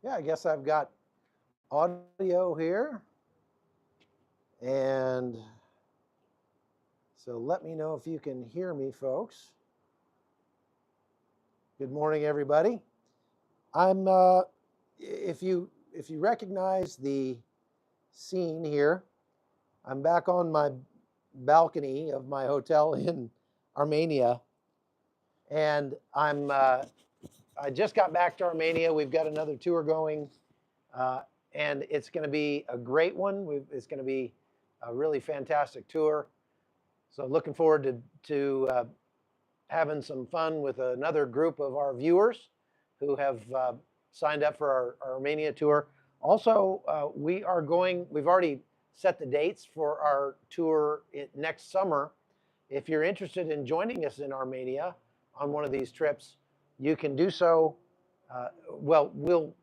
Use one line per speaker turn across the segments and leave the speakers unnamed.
Yeah, I guess I've got audio here. And so let me know if you can hear me, folks. Good morning, everybody. I'm if you recognize the scene here, I'm back on my balcony of my hotel in Armenia, and I just got back to Armenia. We've got another tour going, and it's going to be a great one. It's going to be a really fantastic tour. So looking forward to having some fun with another group of our viewers who have signed up for our Armenia tour. Also, we've already set the dates for our tour next summer. If you're interested in joining us in Armenia on one of these trips, you can do so. Well, we'll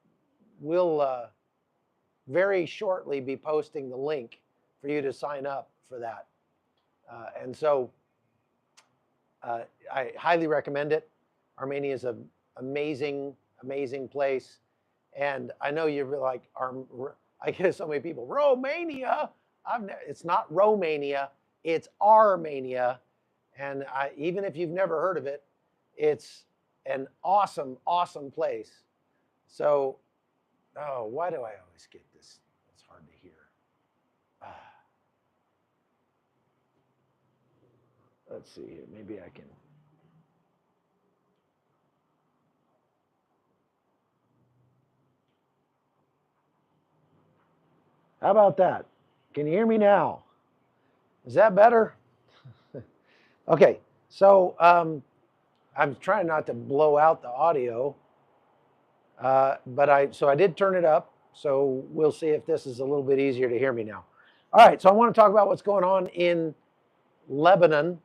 very shortly be posting the link for you to sign up for that. And so I highly recommend it. Armenia is an amazing, amazing place. And I know you're like, I get so many people, Romania. It's not Romania, it's Armenia. And even if you've never heard of it, it's an awesome, awesome place. So, oh, why do I always get this? It's hard to hear. Let's see here. Maybe I can. How about that? Can you hear me now? Is that better? Okay, so I'm trying not to blow out the audio, but I did turn it up. So we'll see if this is a little bit easier to hear me now. All right, so I want to talk about what's going on in Lebanon,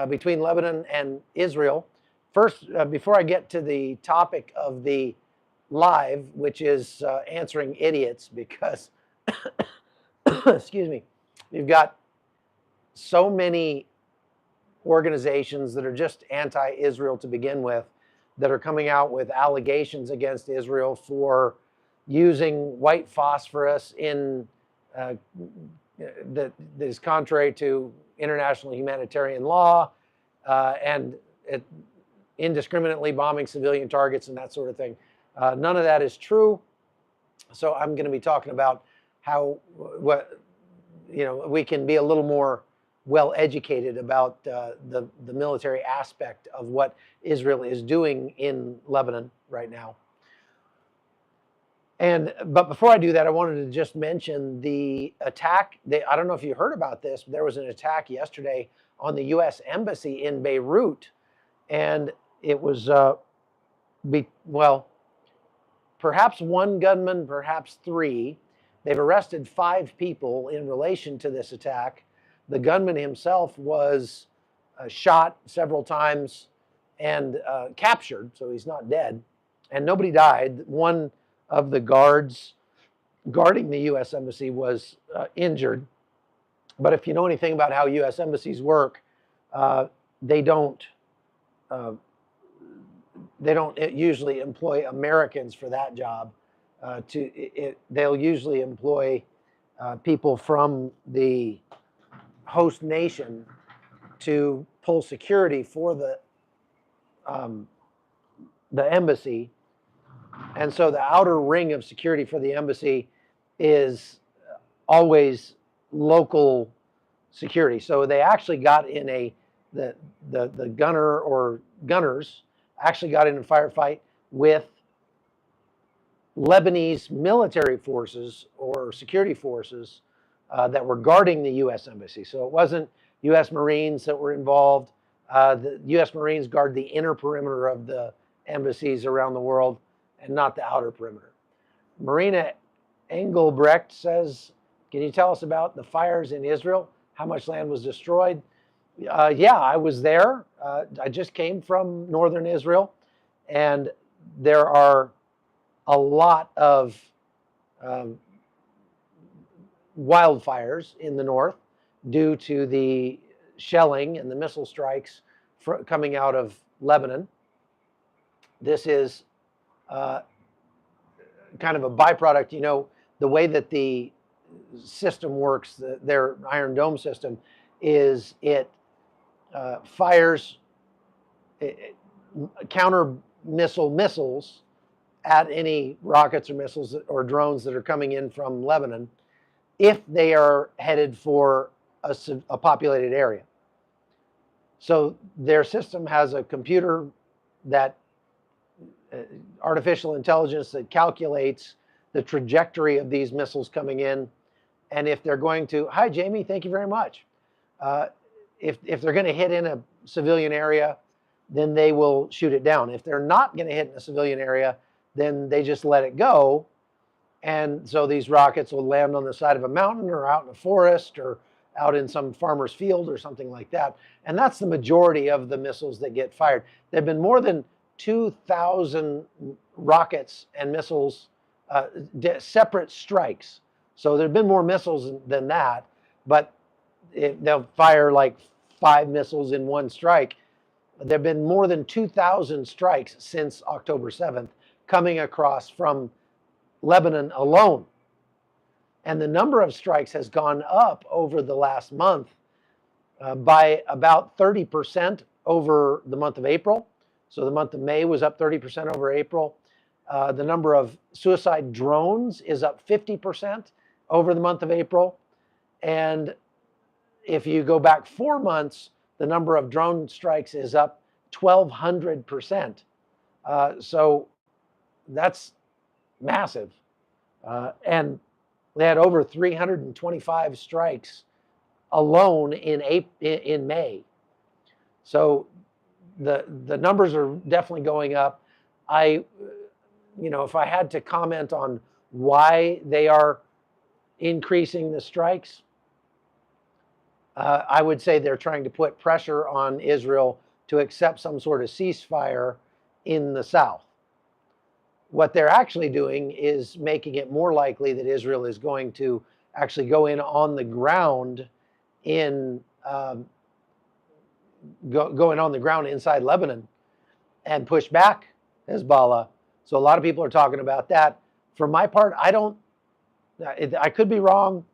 between Lebanon and Israel. First, before I get to the topic of the live, which is answering idiots, because, excuse me, you've got so many organizations that are just anti-Israel to begin with, that are coming out with allegations against Israel for using white phosphorus in that is contrary to international humanitarian law, and indiscriminately bombing civilian targets and that sort of thing. None of that is true. So I'm going to be talking about how we can be a little more well educated about the military aspect of what Israel is doing in Lebanon right now. But before I do that, I wanted to just mention the attack. I don't know if you heard about this, but there was an attack yesterday on the U.S. Embassy in Beirut, and it was perhaps one gunman, perhaps three. They've arrested 5 people in relation to this attack. The gunman himself was shot several times and captured, so he's not dead, and nobody died. One of the guards guarding the U.S. Embassy was injured. But if you know anything about how U.S. embassies work, they don't usually employ Americans for that job. They'll usually employ people from the host nation to pull security for the embassy. And so the outer ring of security for the embassy is always local security. So they actually got in the gunner or gunners actually got in a firefight with Lebanese military forces or security forces that were guarding the U.S. Embassy. So it wasn't U.S. Marines that were involved. The U.S. Marines guard the inner perimeter of the embassies around the world and not the outer perimeter. Marina Engelbrecht says, can you tell us about the fires in Israel? How much land was destroyed? Yeah, I was there. I just came from northern Israel, and there are a lot of wildfires in the north due to the shelling and the missile strikes coming out of Lebanon. This is kind of a byproduct. You know, the way that the system works, their Iron Dome system, is it fires counter missiles at any rockets or missiles or drones that are coming in from Lebanon if they are headed for a populated area. So their system has a computer that artificial intelligence that calculates the trajectory of these missiles coming in. And if they're going to, hi Jamie, thank you very much. If they're going to hit in a civilian area, then they will shoot it down. If they're not going to hit in a civilian area, then they just let it go. And so these rockets will land on the side of a mountain or out in a forest or out in some farmer's field or something like that. And that's the majority of the missiles that get fired. There have been more than 2,000 rockets and missiles, separate strikes. So there have been more missiles than that, but they'll fire like 5 missiles in one strike. There have been more than 2,000 strikes since October 7th coming across from Lebanon alone. And the number of strikes has gone up over the last month by about 30% over the month of April. So the month of May was up 30% over April. The number of suicide drones is up 50% over the month of April. And if you go back 4 months, the number of drone strikes is up 1,200%. So that's massive. And they had over 325 strikes alone in May. So the numbers are definitely going up. If I had to comment on why they are increasing the strikes, I would say they're trying to put pressure on Israel to accept some sort of ceasefire in the south. What they're actually doing is making it more likely that Israel is going to actually go in on the ground going on the ground inside Lebanon and push back Hezbollah. So a lot of people are talking about that. For my part, I could be wrong.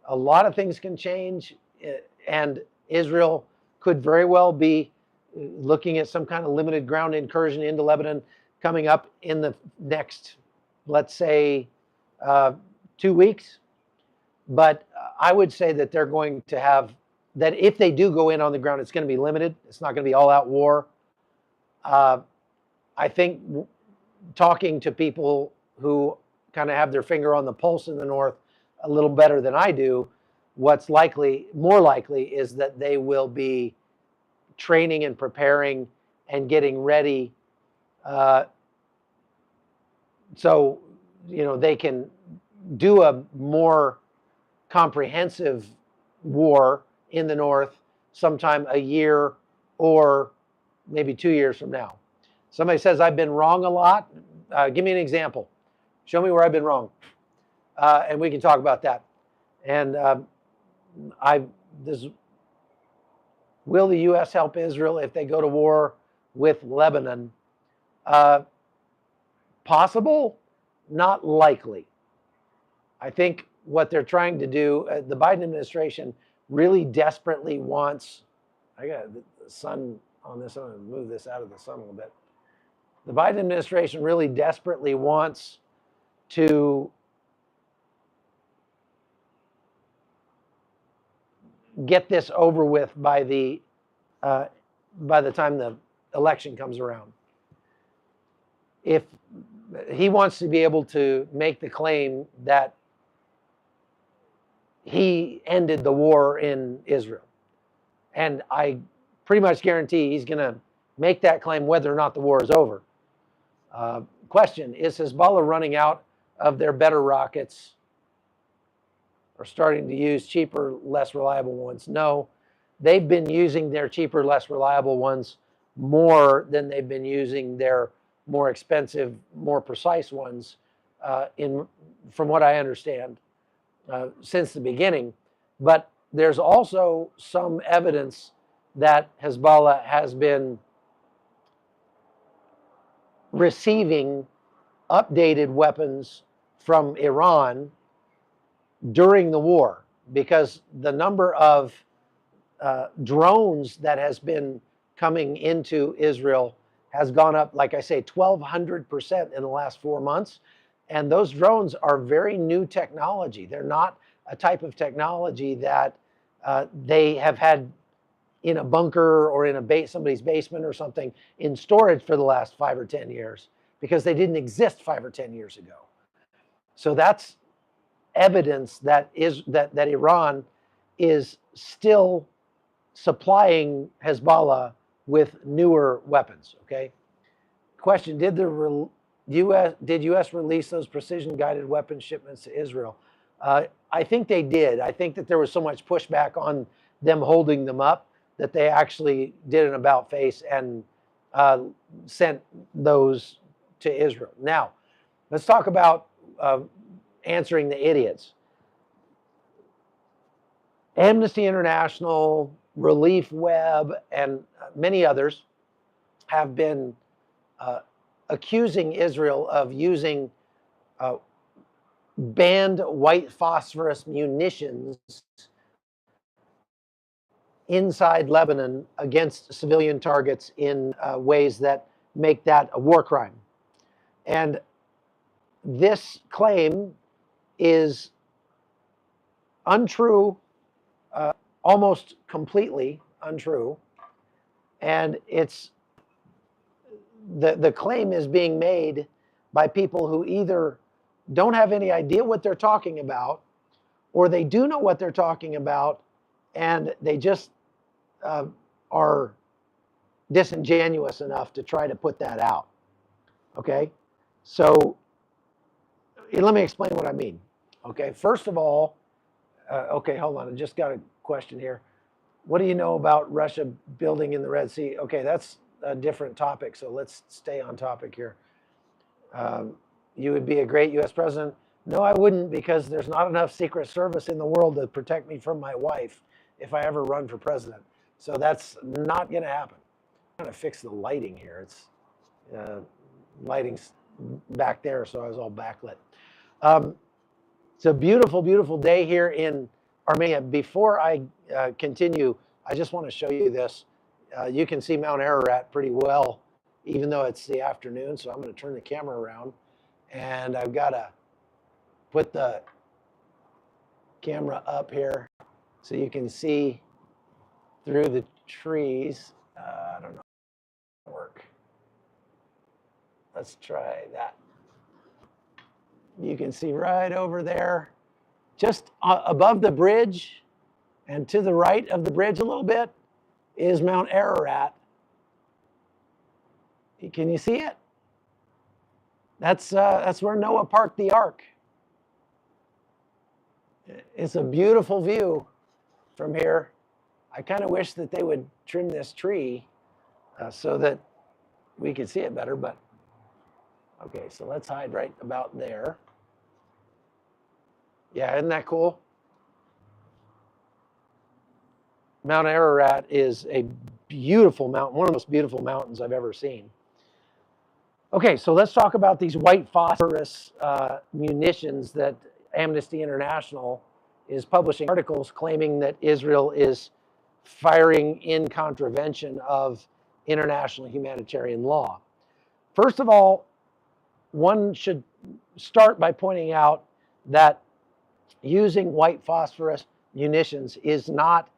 A lot of things can change, and Israel could very well be looking at some kind of limited ground incursion into Lebanon coming up in the next, let's say, 2 weeks. But I would say that they're going to have, that if they do go in on the ground, it's going to be limited. It's not going to be all out war. I think talking to people who kind of have their finger on the pulse in the north a little better than I do, what's more likely is that they will be training and preparing and getting ready so they can do a more comprehensive war in the north sometime a year or maybe 2 years from now. Somebody says I've been wrong a lot. Give me an example. Show me where I've been wrong, and we can talk about that. And will the U.S. help Israel if they go to war with Lebanon? Possible, not likely. I think what they're trying to do, the Biden administration really desperately wants, I got the sun on this, I'm going to move this out of the sun a little bit. The Biden administration really desperately wants to get this over with by the time the election comes around. If he wants to be able to make the claim that he ended the war in Israel. And I pretty much guarantee he's going to make that claim whether or not the war is over. Question, is Hezbollah running out of their better rockets or starting to use cheaper, less reliable ones? No, they've been using their cheaper, less reliable ones more than they've been using their more expensive, more precise ones, from what I understand, since the beginning. But there's also some evidence that Hezbollah has been receiving updated weapons from Iran during the war, because the number of drones that has been coming into Israel has gone up, like I say, 1,200% in the last 4 months. And those drones are very new technology. They're not a type of technology that they have had in a bunker or in somebody's basement or something in storage for the last 5 or 10 years, because they didn't exist 5 or 10 years ago. So that's evidence that Iran is still supplying Hezbollah with newer weapons. Okay. Question: Did the U.S. release those precision-guided weapon shipments to Israel? I think they did. I think that there was so much pushback on them holding them up that they actually did an about-face and sent those to Israel. Now, let's talk about answering the idiots. Amnesty International, Relief Web, and many others have been accusing Israel of using banned white phosphorus munitions inside Lebanon against civilian targets in ways that make that a war crime. And this claim is untrue, almost completely untrue. And it's the claim is being made by people who either don't have any idea what they're talking about, or they do know what they're talking about, and they just are disingenuous enough to try to put that out. Okay, so let me explain what I mean. Okay, first of all, okay, hold on, I just got a question here. What do you know about Russia building in the Red Sea? Okay, that's a different topic, so let's stay on topic here. You would be a great U.S. president. No, I wouldn't, because there's not enough Secret Service in the world to protect me from my wife if I ever run for president. So that's not going to happen. I'm trying to fix the lighting here. It's lighting's back there, so I was all backlit. It's a beautiful, beautiful day here in Armenia. Before I continue, I just want to show you this. You can see Mount Ararat pretty well, even though it's the afternoon. So I'm going to turn the camera around, and I've got to put the camera up here so you can see through the trees. I don't know if it'll work. Let's try that. You can see right over there, just above the bridge and to the right of the bridge a little bit, is Mount Ararat. Can you see it? That's where Noah parked the ark. It's a beautiful view from here. I kind of wish that they would trim this tree so that we could see it better, but okay, so let's hide right about there. Yeah, isn't that cool? Mount Ararat is a beautiful mountain, one of the most beautiful mountains I've ever seen. Okay, so let's talk about these white phosphorus munitions that Amnesty International is publishing articles claiming that Israel is firing in contravention of international humanitarian law. First of all, one should start by pointing out that using white phosphorus munitions is not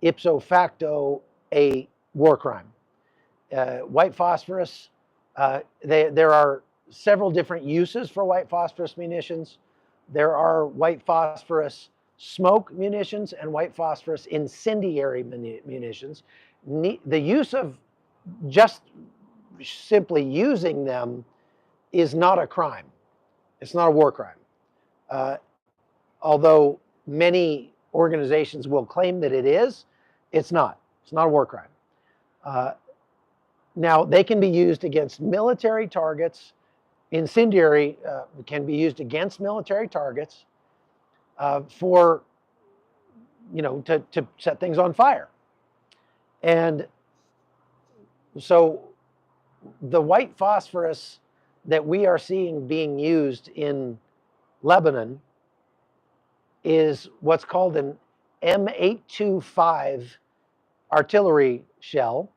ipso facto a war crime. White phosphorus, there are several different uses for white phosphorus munitions. There are white phosphorus smoke munitions and white phosphorus incendiary munitions. The use of just simply using them is not a crime. It's not a war crime. Although many organizations will claim that it is, it's not. It's not a war crime. Now, they can be used against military targets. Incendiary can be used against military targets for, to set things on fire. And so the white phosphorus that we are seeing being used in Lebanon, is what's called an M825 artillery shell.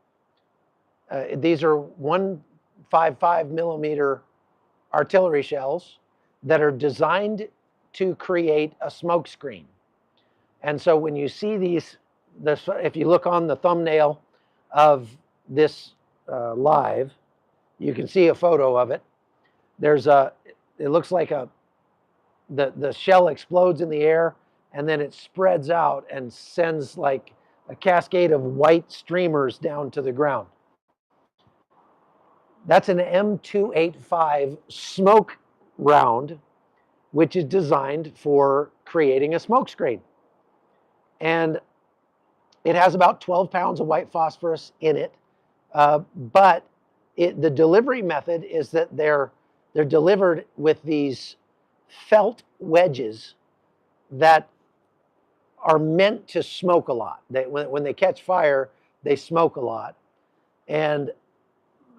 These are 155 millimeter artillery shells that are designed to create a smoke screen. And so when you see these, if you look on the thumbnail of this live, you can see a photo of it. It looks like the shell explodes in the air, and then it spreads out and sends like a cascade of white streamers down to the ground. That's an M285 smoke round, which is designed for creating a smoke screen. And it has about 12 pounds of white phosphorus in it, but the delivery method is that they're delivered with these felt wedges that are meant to smoke a lot. When they catch fire, they smoke a lot. And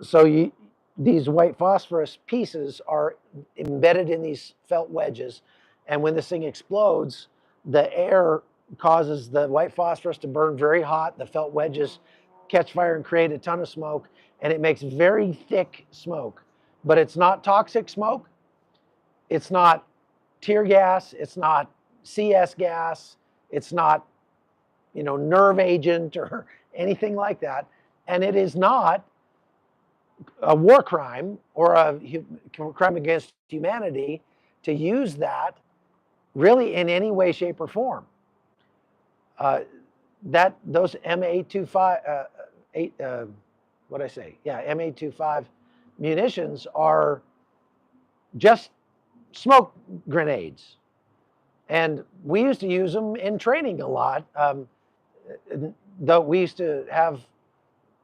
so these white phosphorus pieces are embedded in these felt wedges. And when this thing explodes, the air causes the white phosphorus to burn very hot. The felt wedges catch fire and create a ton of smoke. And it makes very thick smoke. But it's not toxic smoke. It's not tear gas. It's not CS gas. It's not, nerve agent or anything like that. And it is not a war crime or a crime against humanity to use that really in any way, shape, or form. Those M825, M825 munitions are just smoke grenades. And we used to use them in training a lot. Though we used to have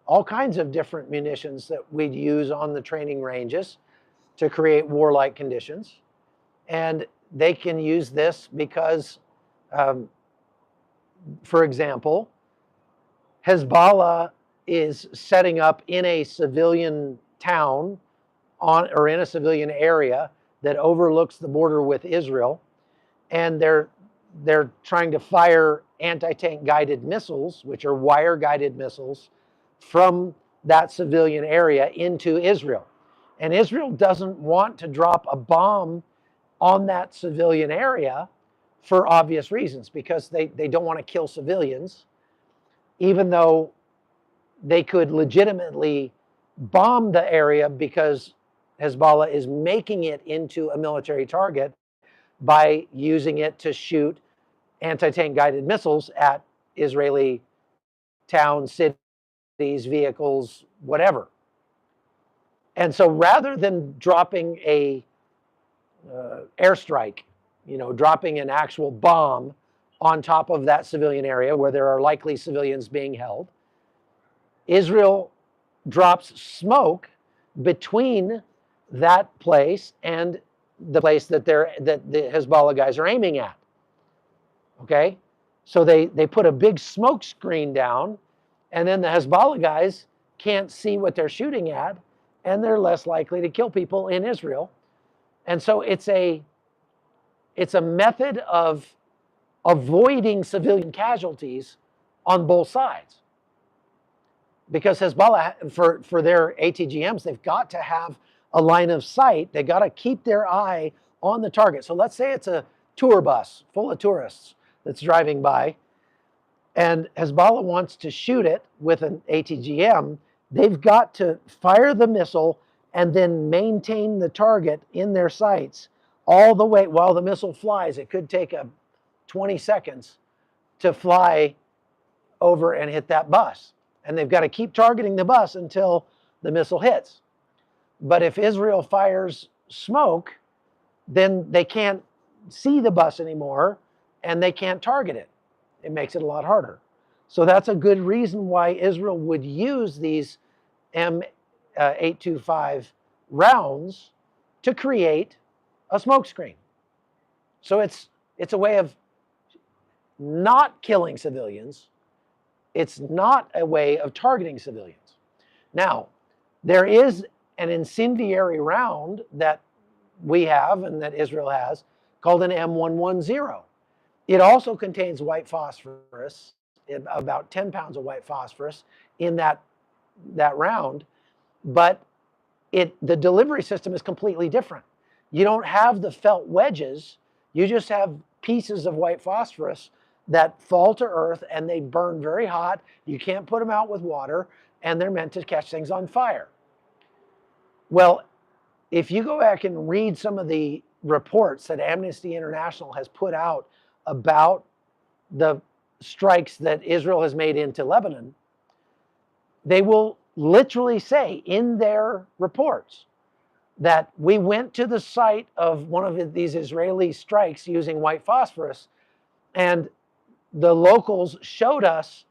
all kinds of different munitions that we'd use on the training ranges to create warlike conditions. And they can use this because, for example, Hezbollah is setting up in a civilian town or in a civilian area that overlooks the border with Israel. And they're trying to fire anti-tank guided missiles, which are wire guided missiles, from that civilian area into Israel. And Israel doesn't want to drop a bomb on that civilian area for obvious reasons, because they don't want to kill civilians, even though they could legitimately bomb the area because Hezbollah is making it into a military target by using it to shoot anti-tank guided missiles at Israeli towns, cities, vehicles, whatever. And so rather than dropping a airstrike, dropping an actual bomb on top of that civilian area where there are likely civilians being held, Israel drops smoke between that place and the place that the Hezbollah guys are aiming at. Okay, so they put a big smoke screen down, and then the Hezbollah guys can't see what they're shooting at, and they're less likely to kill people in Israel. And so it's a method of avoiding civilian casualties on both sides. Because Hezbollah, for their ATGMs, they've got to have a line of sight. They got to keep their eye on the target. So let's say it's a tour bus full of tourists that's driving by, and Hezbollah wants to shoot it with an ATGM. They've got to fire the missile and then maintain the target in their sights all the way while the missile flies. It could take 20 seconds to fly over and hit that bus. And they've got to keep targeting the bus until the missile hits. But if Israel fires smoke, then they can't see the bus anymore and they can't target it. It makes it a lot harder. So that's a good reason why Israel would use these M825 rounds to create a smoke screen. So it's a way of not killing civilians. It's not a way of targeting civilians. Now, there is an incendiary round that we have and that Israel has called an M110. It also contains white phosphorus, about 10 pounds of white phosphorus in that round, but the delivery system is completely different. You don't have the felt wedges, you just have pieces of white phosphorus that fall to earth and they burn very hot. You can't put them out with water, and they're meant to catch things on fire. Well, if you go back and read some of the reports that Amnesty International has put out about the strikes that Israel has made into Lebanon, they will literally say in their reports that we went to the site of one of these Israeli strikes using white phosphorus, and the locals showed us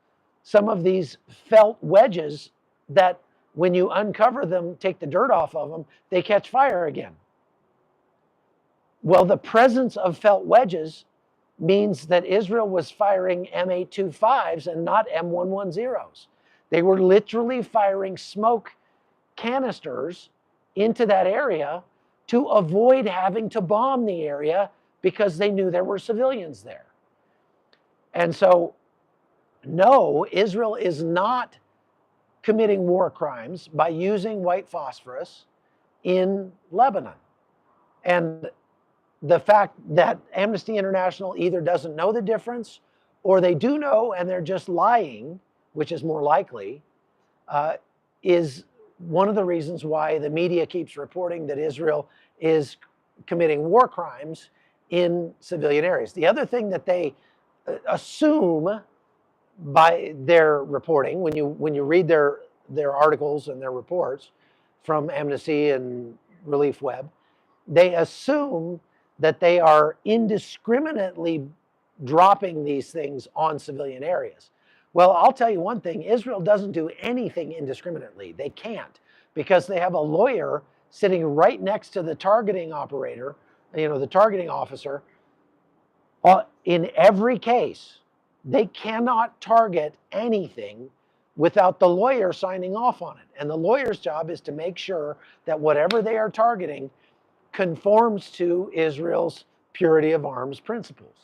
some of these felt wedges that when you uncover them, take the dirt off of them, they catch fire again. Well, the presence of felt wedges means that Israel was firing M825s and not M110s. They were literally firing smoke canisters into that area to avoid having to bomb the area because they knew there were civilians there. And so, no, Israel is not committing war crimes by using white phosphorus in Lebanon. And the fact that Amnesty International either doesn't know the difference or they do know and they're just lying, which is more likely, is one of the reasons why the media keeps reporting that Israel is committing war crimes in civilian areas. The other thing that they assume by their reporting, when you read their articles and their reports from Amnesty and Relief Web, they assume that they are indiscriminately dropping these things on civilian areas. Well, I'll tell you one thing, Israel doesn't do anything indiscriminately. They can't, because they have a lawyer sitting right next to the targeting operator, the targeting officer. In every case, they cannot target anything without the lawyer signing off on it. And the lawyer's job is to make sure that whatever they are targeting conforms to Israel's purity of arms principles.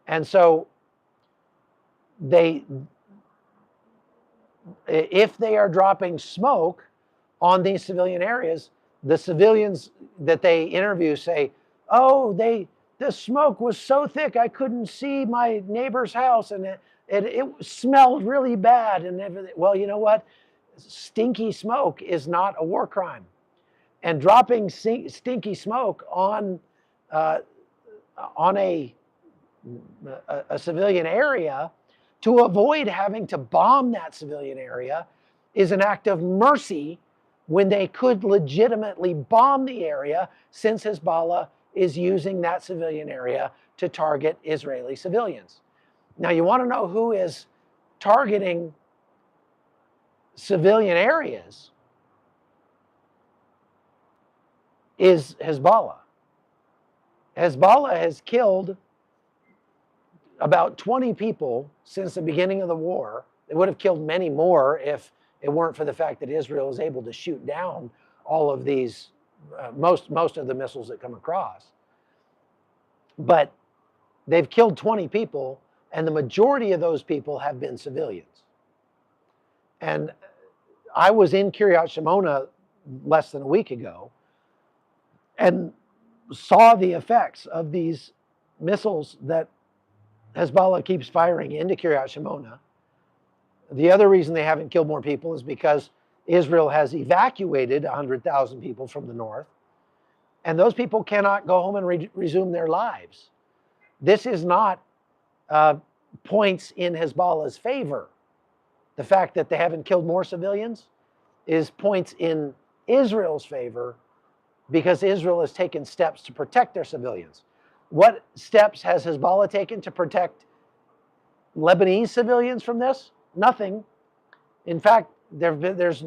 And so if they are dropping smoke on these civilian areas, the civilians that they interview say, oh, the smoke was so thick I couldn't see my neighbor's house, and it smelled really bad and everything. Well, you know what? Stinky smoke is not a war crime. And dropping stinky smoke on a civilian area to avoid having to bomb that civilian area is an act of mercy when they could legitimately bomb the area, since Hezbollah is using that civilian area to target Israeli civilians. Now, you want to know who is targeting civilian areas? Is Hezbollah. Hezbollah has killed about 20 people since the beginning of the war. They would have killed many more if it weren't for the fact that Israel is able to shoot down all of these, most of the missiles that come across. But they've killed 20 people, and the majority of those people have been civilians. And I was in Kiryat Shimona less than a week ago and saw the effects of these missiles that Hezbollah keeps firing into Kiryat Shimona. The other reason they haven't killed more people is because Israel has evacuated 100,000 people from the north, and those people cannot go home and resume their lives. This is not points in Hezbollah's favor. The fact that they haven't killed more civilians is points in Israel's favor, because Israel has taken steps to protect their civilians. What steps has Hezbollah taken to protect Lebanese civilians from this? Nothing. In fact, there's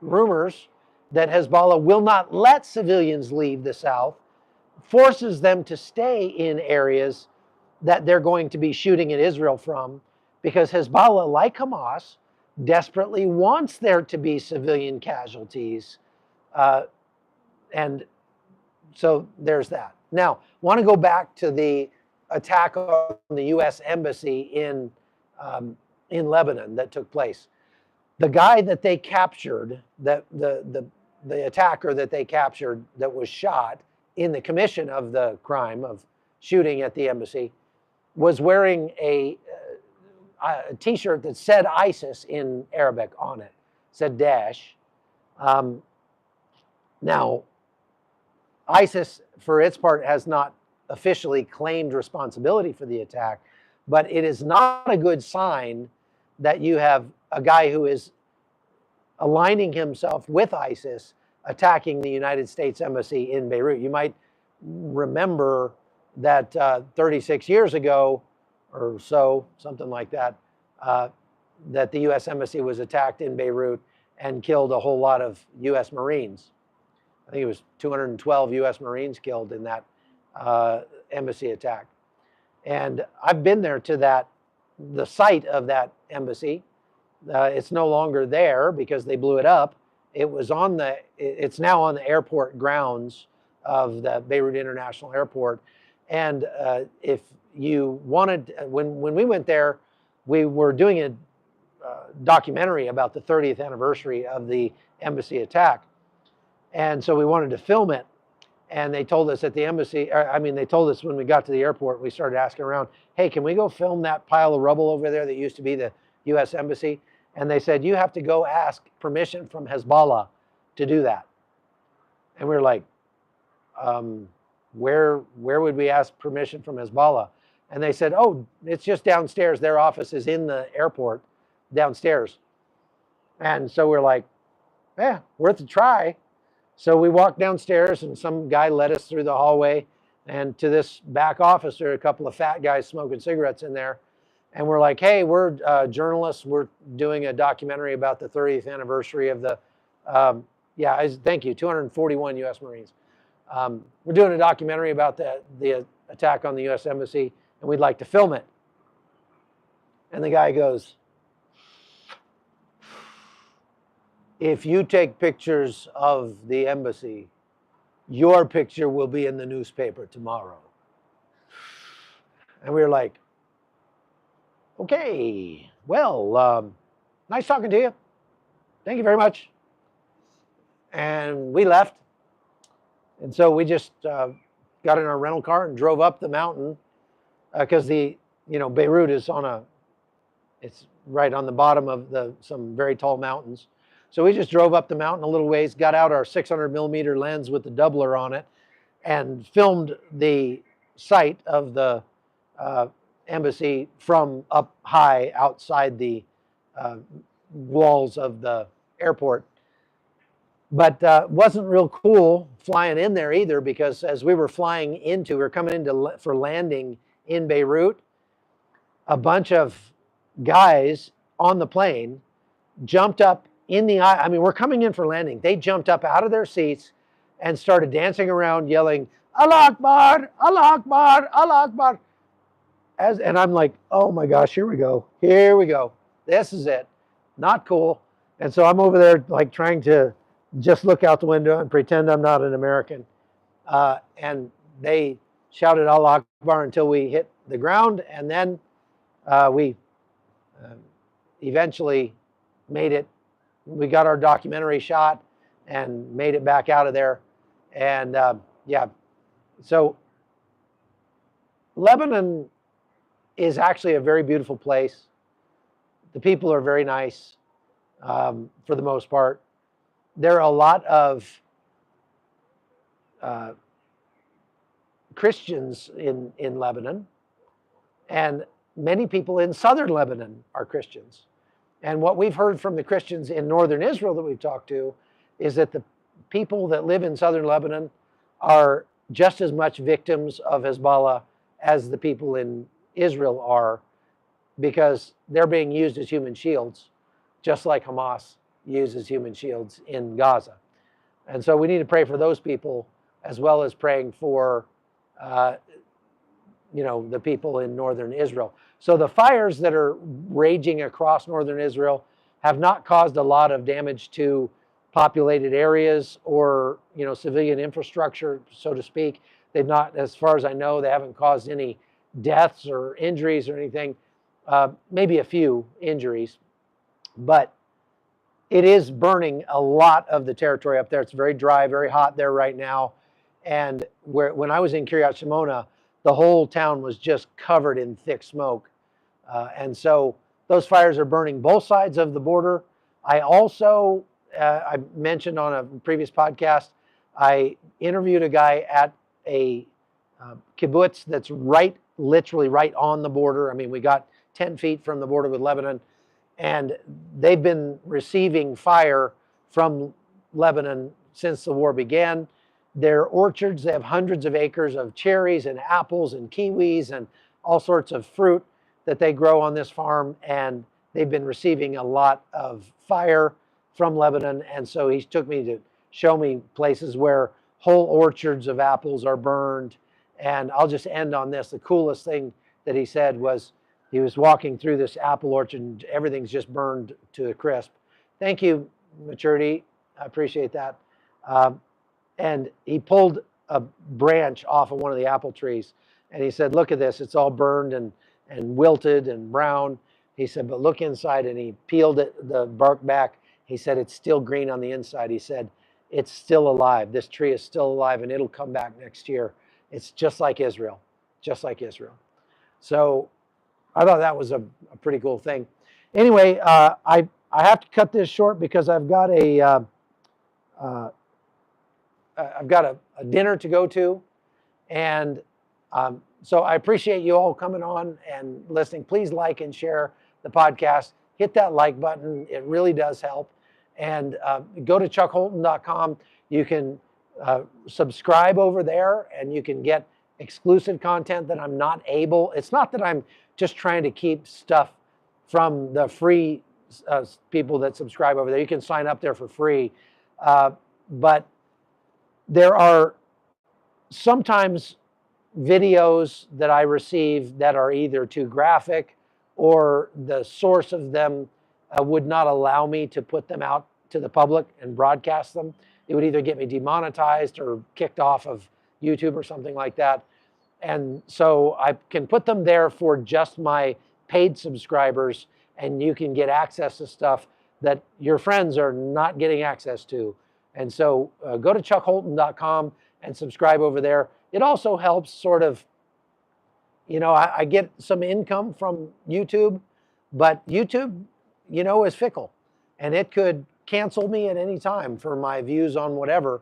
rumors that Hezbollah will not let civilians leave the south, forces them to stay in areas that they're going to be shooting at Israel from, because Hezbollah, like Hamas, desperately wants there to be civilian casualties. And so there's that. Now, want to go back to the attack on the U.S. embassy in Lebanon that took place. The guy that they captured, that the attacker that they captured, that was shot in the commission of the crime of shooting at the embassy, was wearing a T-shirt that said ISIS in Arabic on it, said Daesh. Now, ISIS, for its part, has not officially claimed responsibility for the attack, but it is not a good sign that you have a guy who is aligning himself with ISIS attacking the United States Embassy in Beirut. You might remember that 36 years ago or so, something like that, that the U.S. Embassy was attacked in Beirut and killed a whole lot of U.S. Marines. I think it was 212 U.S. Marines killed in that embassy attack. And I've been there to the site of that embassy. It's no longer there because they blew it up. It's now on the airport grounds of the Beirut International Airport. And if you wanted, when we went there, we were doing a documentary about the 30th anniversary of the embassy attack. And so we wanted to film it. And they told us at the embassy, they told us when we got to the airport, we started asking around, hey, can we go film that pile of rubble over there that used to be the U.S. Embassy? And they said, you have to go ask permission from Hezbollah to do that. And we were like, where would we ask permission from Hezbollah? And they said, oh, it's just downstairs. Their office is in the airport downstairs. And so we're like, yeah, worth a try. So we walked downstairs and some guy led us through the hallway and to this back office. There were a couple of fat guys smoking cigarettes in there. And we're like, hey, we're journalists. We're doing a documentary about the 30th anniversary of the, thank you, 241 U.S. Marines. We're doing a documentary about the attack on the U.S. Embassy, and we'd like to film it. And the guy goes, if you take pictures of the embassy, your picture will be in the newspaper tomorrow. And we were like, okay, well, nice talking to you. Thank you very much. And we left. And so we just got in our rental car and drove up the mountain because Beirut is it's right on the bottom of some very tall mountains. So we just drove up the mountain a little ways, got out our 600 millimeter lens with the doubler on it, and filmed the site of the embassy from up high outside the walls of the airport. But wasn't real cool flying in there either, because as we were coming into for landing in Beirut, a bunch of guys on the plane jumped up we're coming in for landing. They jumped up out of their seats and started dancing around yelling, Allah Akbar, Allah Akbar, Allah Akbar. And I'm like, oh my gosh, here we go. Here we go. This is it. Not cool. And so I'm over there like trying to just look out the window and pretend I'm not an American. And they shouted Allah Akbar until we hit the ground. And then we eventually made it. We got our documentary shot and made it back out of there. And so Lebanon is actually a very beautiful place. The people are very nice for the most part. There are a lot of Christians in Lebanon, and many people in southern Lebanon are Christians. And what we've heard from the Christians in northern Israel that we've talked to is that the people that live in southern Lebanon are just as much victims of Hezbollah as the people in Israel are, because they're being used as human shields, just like Hamas uses human shields in Gaza. And so we need to pray for those people, as well as praying for the people in northern Israel. So the fires that are raging across northern Israel have not caused a lot of damage to populated areas or, you know, civilian infrastructure, so to speak. They've not, as far as I know, they haven't caused any deaths or injuries or anything. Maybe a few injuries, but it is burning a lot of the territory up there. It's very dry, very hot there right now. And when I was in Kiryat Shimona, the whole town was just covered in thick smoke. And so those fires are burning both sides of the border. I also, I mentioned on a previous podcast, I interviewed a guy at a kibbutz that's literally right on the border. I mean, we got 10 feet from the border with Lebanon, and they've been receiving fire from Lebanon since the war began. Their orchards, they have hundreds of acres of cherries and apples and kiwis and all sorts of fruit that they grow on this farm, and they've been receiving a lot of fire from Lebanon. And so he took me to show me places where whole orchards of apples are burned. And I'll just end on this. The coolest thing that he said was he was walking through this apple orchard and everything's just burned to a crisp. Thank you, Maturity. I appreciate that. And he pulled a branch off of one of the apple trees and he said, look at this, it's all burned and wilted and brown. He said, but look inside, and he peeled the bark back. He said, it's still green on the inside. He said, it's still alive. This tree is still alive and it'll come back next year. It's just like Israel, just like Israel. So I thought that was a pretty cool thing. Anyway, I have to cut this short because I've got a dinner to go to, and so I appreciate you all coming on and listening. Please like and share the podcast. Hit that like button; it really does help. And go to chuckholton.com. You can subscribe over there, and you can get exclusive content that I'm not able. It's not that I'm just trying to keep stuff from the free people that subscribe over there. You can sign up there for free, but there are sometimes videos that I receive that are either too graphic or the source of them would not allow me to put them out to the public and broadcast them. It would either get me demonetized or kicked off of YouTube or something like that. And so I can put them there for just my paid subscribers, and you can get access to stuff that your friends are not getting access to. And so go to chuckholton.com and subscribe over there. It also helps sort of, you know, I get some income from YouTube, but YouTube, you know, is fickle, and it could cancel me at any time for my views on whatever.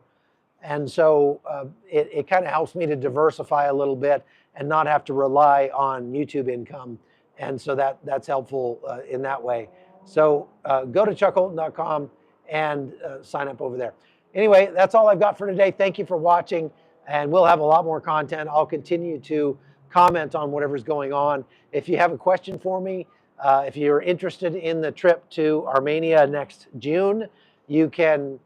And so it kind of helps me to diversify a little bit and not have to rely on YouTube income. And so that's helpful in that way. So go to chuckholton.com and sign up over there. Anyway, that's all I've got for today. Thank you for watching, and we'll have a lot more content. I'll continue to comment on whatever's going on. If you have a question for me, if you're interested in the trip to Armenia next June, you can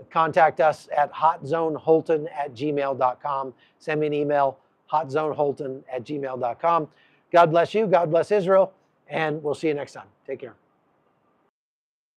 contact us at hotzoneholton@gmail.com. Send me an email, hotzoneholton@gmail.com. God bless you. God bless Israel. And we'll see you next time. Take care.